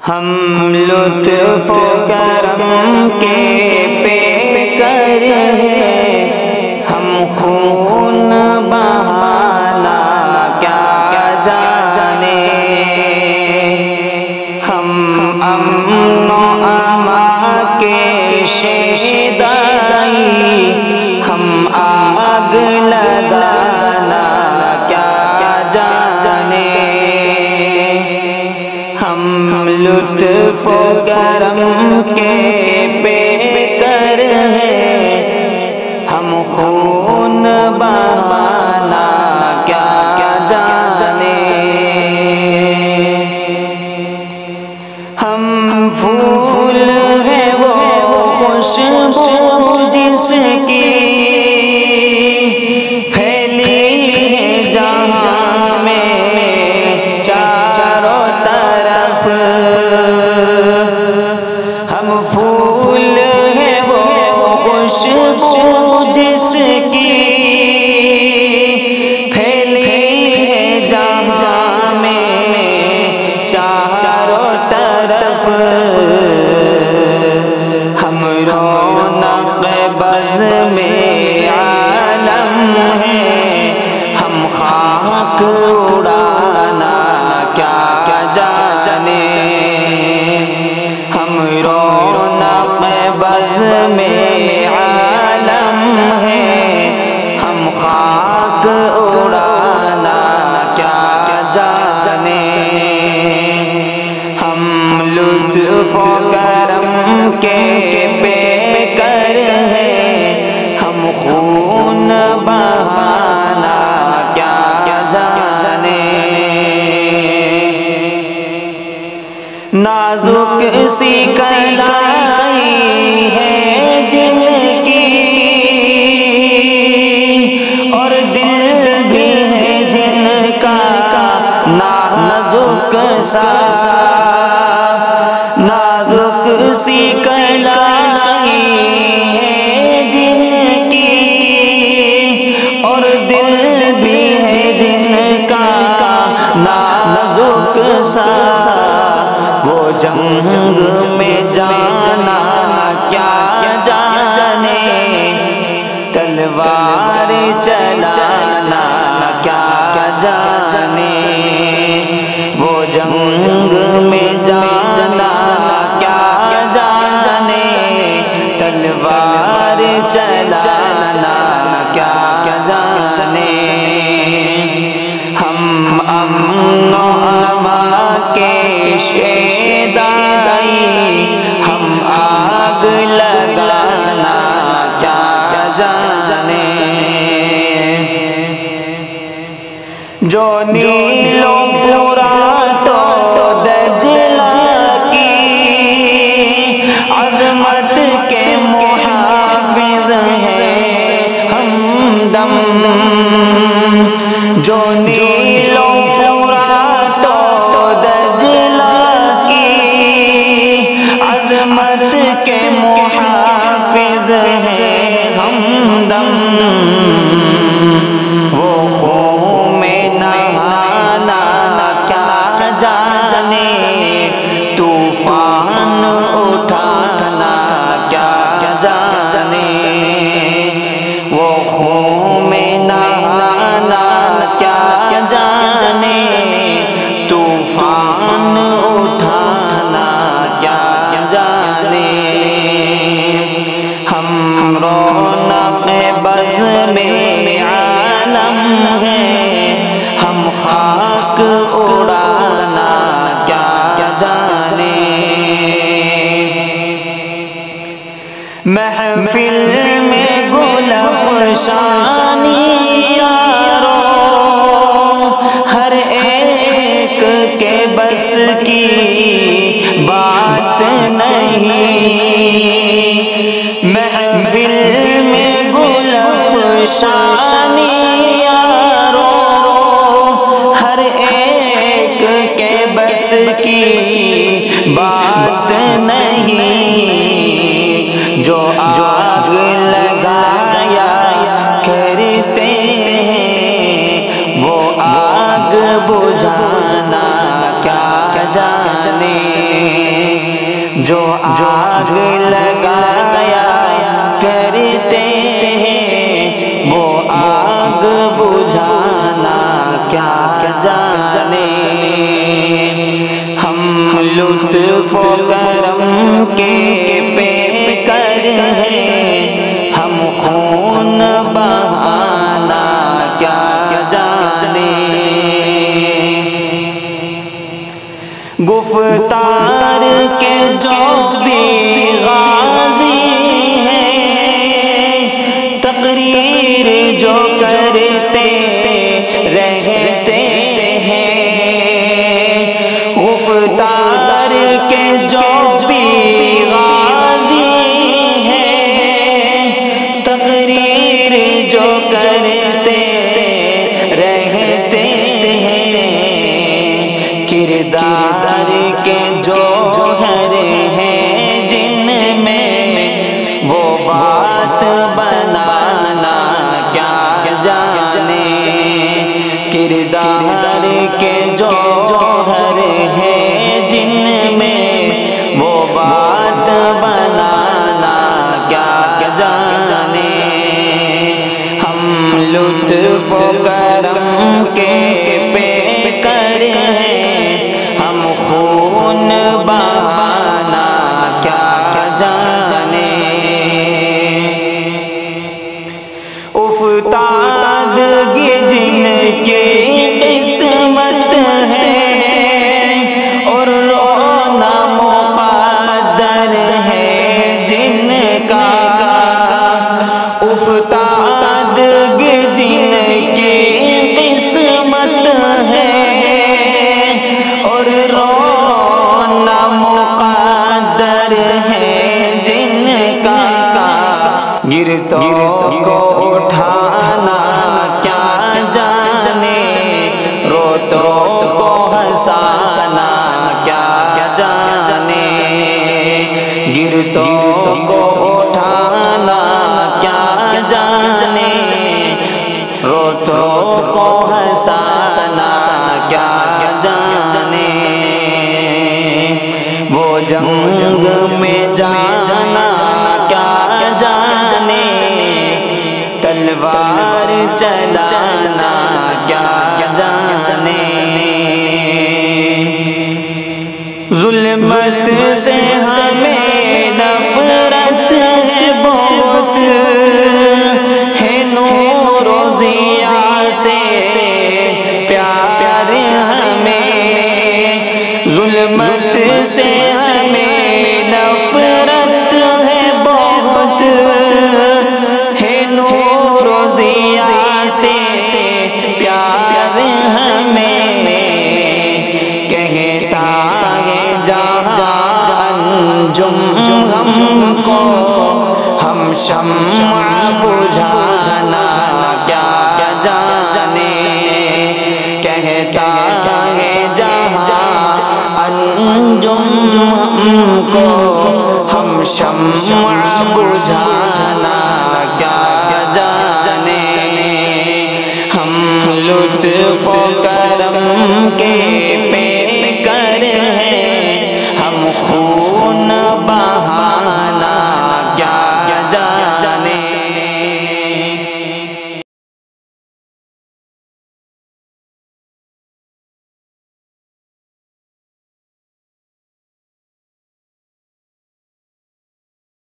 ہم لطف و کرم کے پیکر ہیں، ہم خون بہانا کیا جانے، ہم امن و امان کے شیدائی، ہم آگ لگانا کیا جانے، ہم لطف و کرم کے پیکر ہیں، ہم خون بہانا کیا جانے، ہم پھول ہیں وہ خوشبو جس کی پھیلی ہے جہاں میں چاروں طرف، ہم پھول ہیں وہ خوشبو جس کی پھیلی ہے جہاں میں چاروں طرف، ہم رونق بز میں عالم ہیں، ہم خاک اڑانا کیا جانے، ہم رونق بز میں عالم ہیں، ہم خاک اڑانا کیا جانے، ہم لطف و کرم کے پیکر ہیں، ہم خون بہانا کیا جانے، نازک سی کلائی ہے جن کی اور دل بھی ہے جن کا نازک سا، نازک سی کلائی ہے جن کی اور دل بھی ہے جن کا نازک سا، وہ جنگ میں جانا کیا جانے، تلوار چلانا کیا جانے، وہ جنگ میں جانا کیا جانے، تلوار چلانا کیا جانے، ہم امن و امان کے شیدائی، ہم آگ لگانا کیا جانے، جو نیل و فرات و دجلہ کی عظمت کے محافظ ہیں ہمدم، جو نیل و فرات و دجلہ کی عظمت کے محافظ ہیں ہمدم، وہ خون میں نہانا کیا جانے، طوفان اٹھانا کیا جانے، وہ خون میں نہانا کیا جانے، طوفان اٹھانا کیا جانے، ہم رونق بز میں عالم ہیں، ہم خاک اڑانا کیا جانے، محفل میں گل افشانی یارو، ہر ایک کے بس کی بات نہیں، محفل میں گل افشانی یارو، ہر ایک کے بس کی بات نہیں، جو آگ لگایا کرتے ہیں، وہ آگ بجھانا کیا جانے، جو آگ لگایا کرتے ہیں وہ آگ بجھانا کیا جانے. ہم لطف و کرم کے پیکر ہیں، ہم خون بہانا کیا جانے. گفتار کے جو بھی غازی ہیں، تقریر جو کرتے رہتے ہیں. گفتار کے جو بھی غازی ہیں، تقریر جو کرتے رہتے ہیں. کردار کے جوہر ہیں جن میں وہ بات بنانا کیا جانے. کردار کے جوہر ہیں جن میں وہ بات بنانا کیا جانے. ہم لطف و کرم کے پیکر ہیں، ہم خون بہانا کیا جانے. افتادگی جن کی قسمت ہے اور رونا مقدر ہے جن کا. افتادگی جن کی قسمت ہے اور رونا مقدر ہے جن کا. گرتوں کو اٹھانا کیا جانے، روتوں کو ہنسانا کیا جانے. گرتوں کو اٹھانا کیا جانے، روتوں کو ہنسانا کیا جانے. وہ جنگ میں جانا کیا جانے، تلوار چلانا کیا جانے. ظلمت سے ہمیں نفرت ہے بہت، ہے نور و ضیاء سے پیار ہمیں. ظلمت سے ہمیں نفرت ہے بہت، ہے نور و ضیاء سے پیار ہمیں. کہتا ہے جہاں انجم ہم کو، ہم شمع بجھانا کیا جانے. کہتا ہے جہاں انجم ہم کو، ہم شمع بجھانا